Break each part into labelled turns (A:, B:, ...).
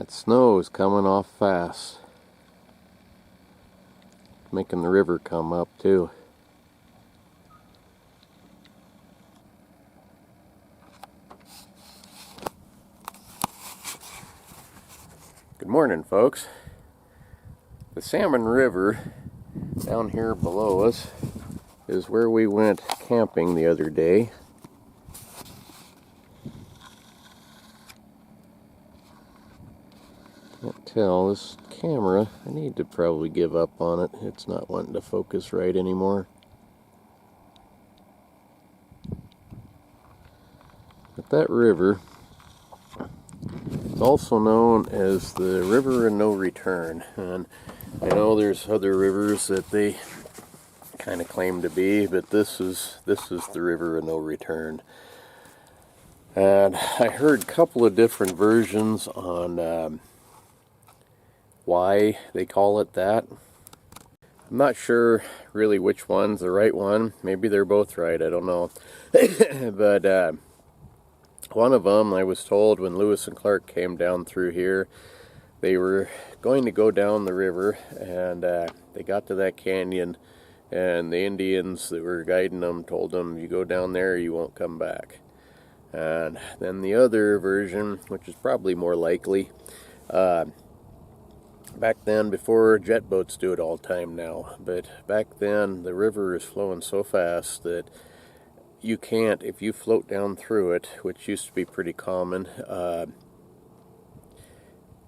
A: That snow is coming off fast. Making the river come up too. Good morning, folks. The Salmon River down here below us is where we went camping the other day. Can't tell, this camera, I need to probably give up on it. It's not wanting to focus right anymore. But that river is also known as the River of No Return. And I know there's other rivers that they kind of claim to be, but this is the River of No Return. And I heard a couple of different versions on why they call it that. I'm not sure really which one's the right one. Maybe they're both right, I don't know. But one of them, I was told when Lewis and Clark came down through here, they were going to go down the river, and they got to that canyon, and the Indians that were guiding them told them, you go down there, you won't come back. And then the other version, which is probably more likely, back then, before jet boats do it all the time now, but back then the river is flowing so fast that you can't, if you float down through it, which used to be pretty common,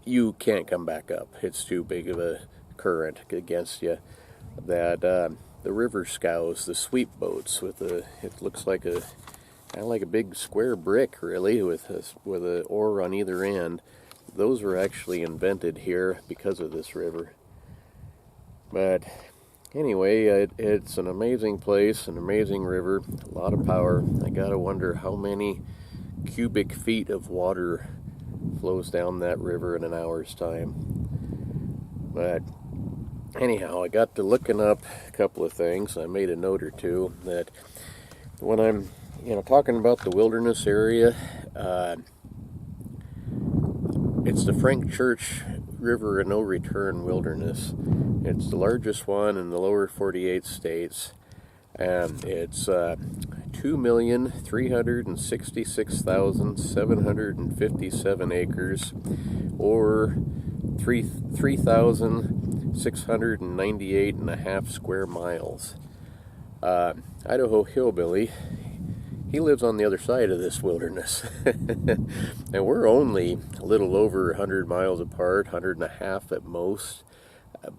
A: you can't come back up. It's too big of a current against you. That the river scows, the sweep boats with a, it looks like a kind of like a big square brick, really, with a oar on either end. Those were actually invented here because of this river. But anyway, it's an amazing place, an amazing river, a lot of power. I gotta wonder how many cubic feet of water flows down that river in an hour's time. But anyhow, I got to looking up a couple of things. I made a note or two that when I'm talking about the wilderness area, it's the Frank Church River of No Return Wilderness. It's the largest one in the lower 48 states, and it's 2,366,757 acres, or 3,698.5 square miles. Idaho Hillbilly, he lives on the other side of this wilderness. And we're only a little over 100 miles apart, 150 at most.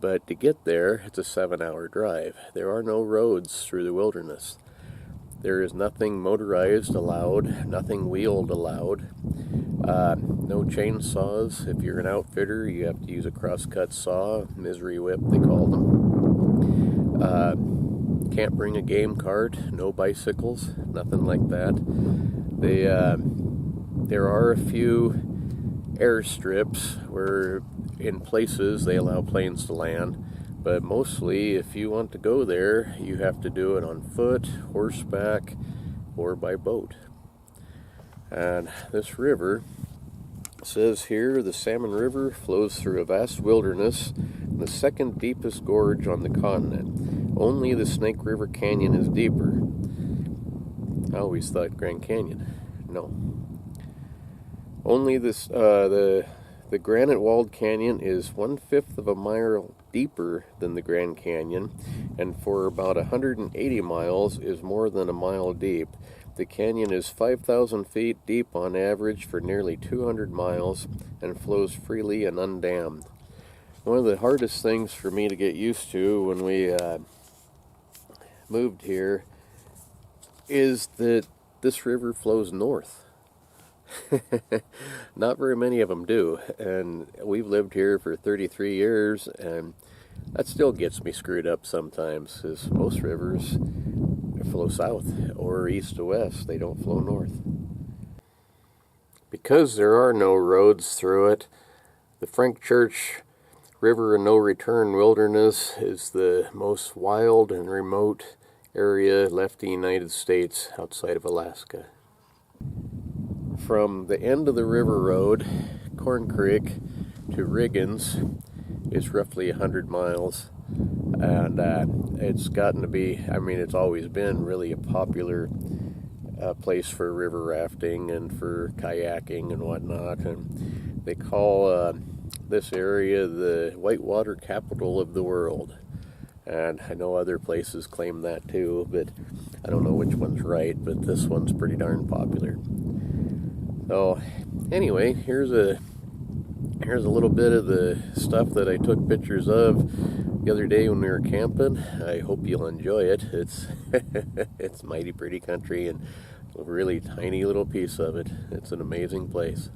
A: But to get there, it's a 7-hour drive. There are no roads through the wilderness. There is nothing motorized allowed, nothing wheeled allowed. No chainsaws. If you're an outfitter, you have to use a crosscut saw, misery whip they call them. Can't bring a game cart, no bicycles, nothing like that. There are a few airstrips where in places they allow planes to land, but mostly if you want to go there, you have to do it on foot, horseback, or by boat. And this river, says here, the Salmon River flows through a vast wilderness, the second deepest gorge on the continent. Only the Snake River Canyon is deeper. I always thought Grand Canyon. No. Only this, the granite-walled canyon is 1/5 of a mile deeper than the Grand Canyon, and for about 180 miles is more than a mile deep. The canyon is 5,000 feet deep on average for nearly 200 miles and flows freely and undammed. One of the hardest things for me to get used to when we moved here is that this river flows north. Not very many of them do, and we've lived here for 33 years, and that still gets me screwed up sometimes, because most rivers flow south or east to west. They don't flow north. Because there are no roads through it, the Frank Church River of No Return Wilderness is the most wild and remote area left in the United States outside of Alaska. From the end of the river road, Corn Creek, to Riggins is roughly 100 miles, and it's gotten to be, I mean, it's always been really a popular place for river rafting and for kayaking and whatnot. And they call this area the whitewater capital of the world. And I know other places claim that too, but I don't know which one's right, but this one's pretty darn popular. So anyway, here's a little bit of the stuff that I took pictures of the other day when we were camping. I hope you'll enjoy it. It's it's mighty pretty country and a really tiny little piece of it. It's an amazing place.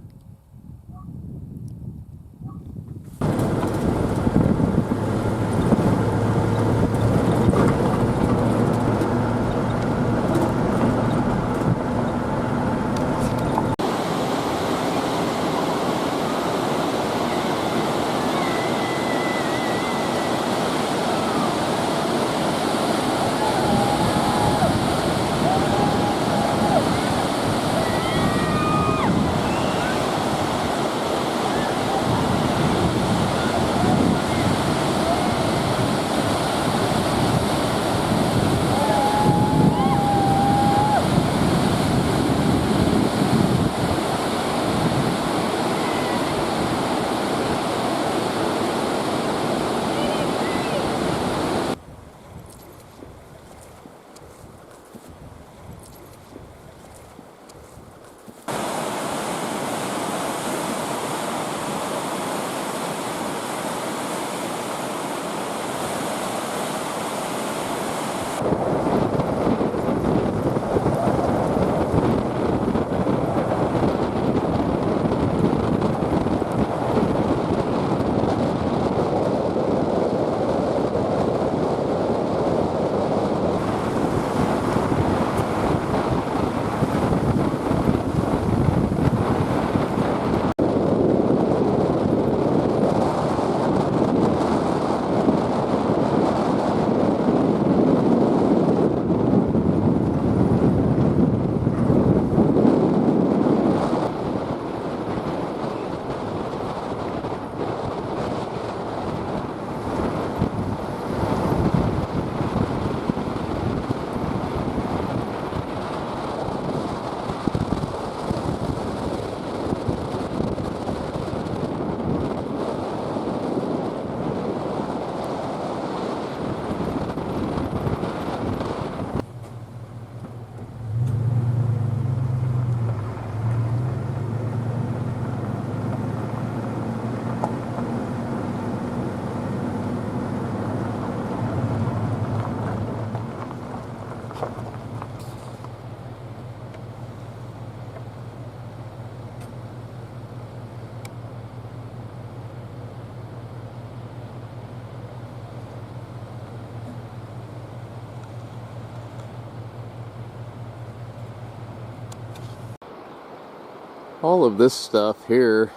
A: All of this stuff here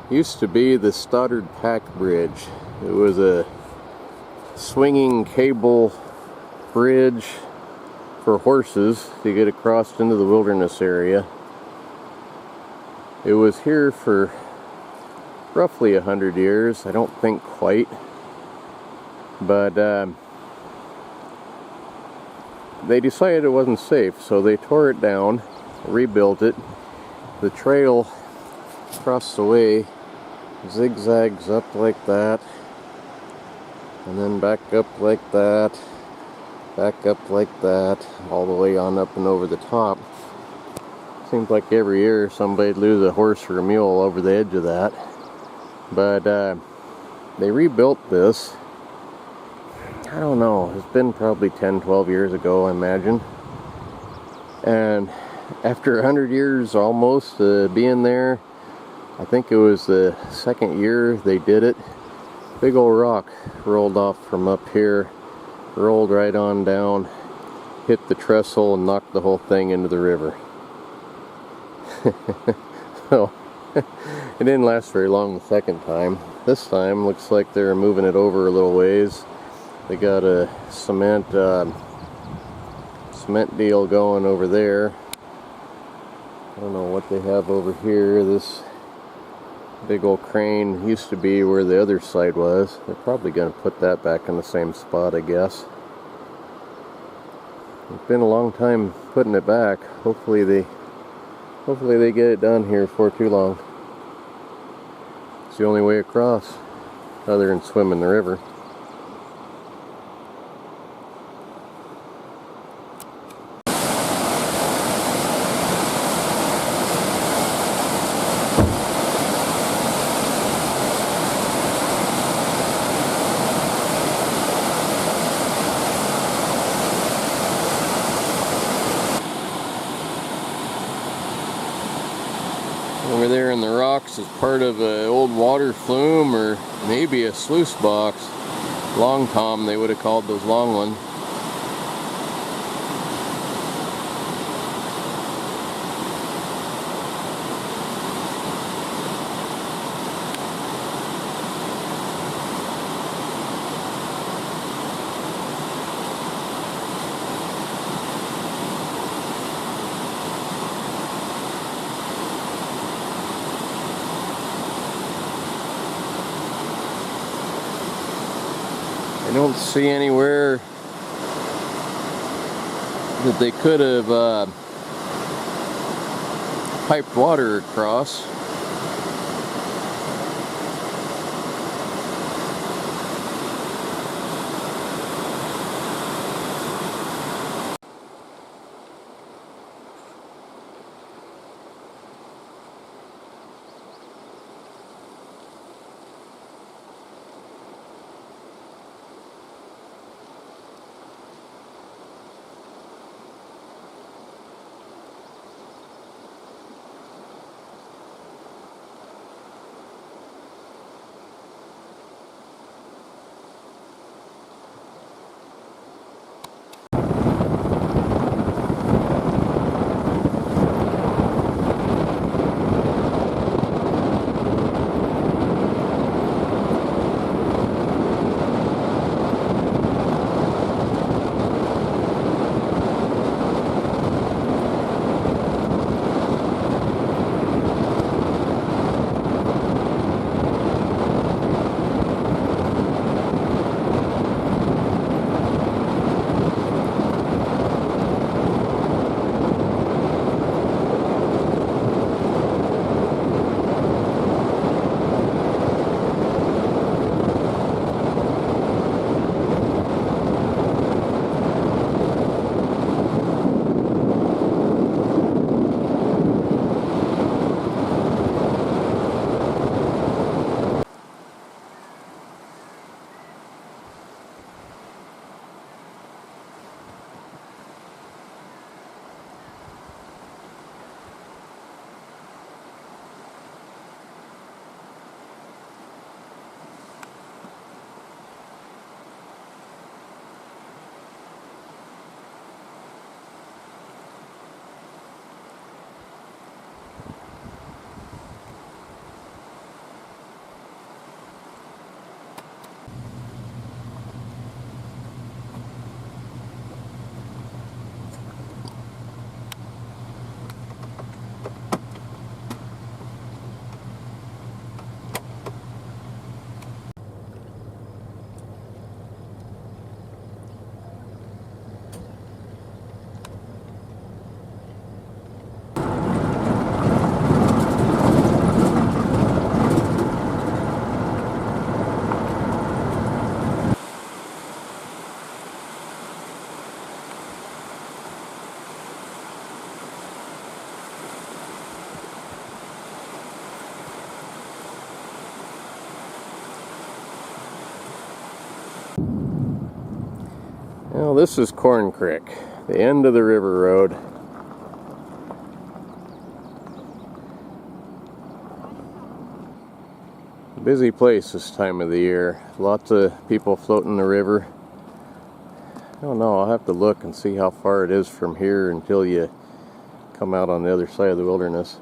A: used to be the Stoddard Pack Bridge. It was a swinging cable bridge for horses to get across into the wilderness area. It was here for roughly 100 years. I don't think quite, but they decided it wasn't safe, so they tore it down, rebuilt it. The trail across the way zigzags up like that, and then back up like that, back up like that, all the way on up and over the top. Seems like every year somebody'd lose a horse or a mule over the edge of that. But they rebuilt this, I don't know, it's been probably 10-12 years ago, I imagine. And after 100 years almost being there, I think it was the second year they did it, big old rock rolled off from up here, rolled right on down, hit the trestle and knocked the whole thing into the river. So it didn't last very long the second time. This time looks like they're moving it over a little ways. They got a cement deal going over there. I don't know what they have over here. This Big old crane used to be where the other side was. They're probably going to put that back in the same spot, I guess. It's been a long time putting it back. Hopefully they get it done here before too long. It's the only way across, other than swimming the river. Over there in the rocks is part of an old water flume, or maybe a sluice box. Long tom, they would have called those long ones. I don't see anywhere that they could have piped water across. Well, this is Corn Creek, the end of the river road. Busy place this time of the year. Lots of people floating the river. I don't know, I'll have to look and see how far it is from here until you come out on the other side of the wilderness.